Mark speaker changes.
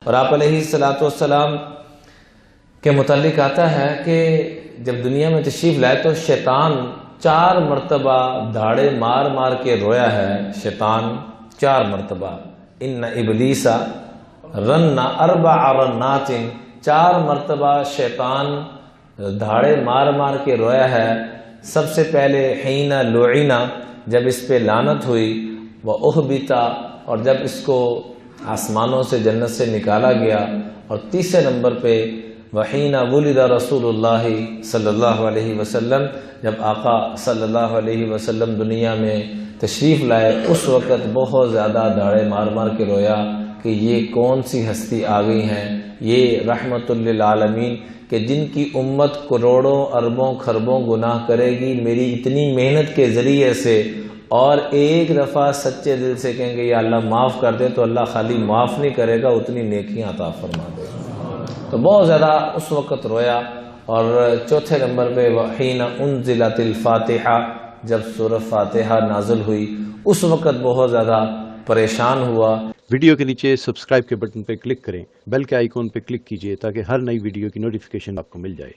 Speaker 1: اور آپ علیہ السلام کے متعلق آتا ہے کہ جب دنیا میں تشریف لائے تو شیطان 4 مرتبہ دھاڑے مار مار کے رویا ہے. شیطان 4 مرتبہ ان ابلیس رن 4 رنات، 4 مرتبہ شیطان دھاڑے مار مار کے رویا ہے. سب سے پہلے حین لعنا، جب اس پہ لعنت ہوئی، واحبطا، اور جب اس کو آسمانوں سے جنت سے نکالا گیا، اور تیسرے نمبر پہ وحین ولد رسول اللہ صلی اللہ علیہ وسلم، جب آقا صلی اللہ علیہ وسلم دنیا میں تشریف لائے اس وقت بہت زیادہ دھاڑے مار مار کے رویا کہ یہ کون سی ہستی آ گئی ہیں، یہ رحمت للعالمین کہ جن کی امت کروڑوں اربوں خربوں گناہ کرے گی میری اتنی محنت کے ذریعے سے، اور ایک دفعہ سچے دل سے کہیں گے یا اللہ معاف کر دے، تو اللہ خالی معاف نہیں کرے گا، اتنی نیکیاں عطا فرما دے گا. تو بہت زیادہ اس وقت رویا. اور چوتھے نمبر پہ وحین انزلت الفاتحہ، جب سورہ فاتحہ نازل ہوئی اس وقت بہت زیادہ پریشان ہوا.
Speaker 2: ویڈیو کے نیچے سبسکرائب کے بٹن پہ کلک کریں، بیل کے آئیکن پہ کلک کیجئے تاکہ ہر نئی ویڈیو کی نوٹیفیکیشن آپ کو مل جائے.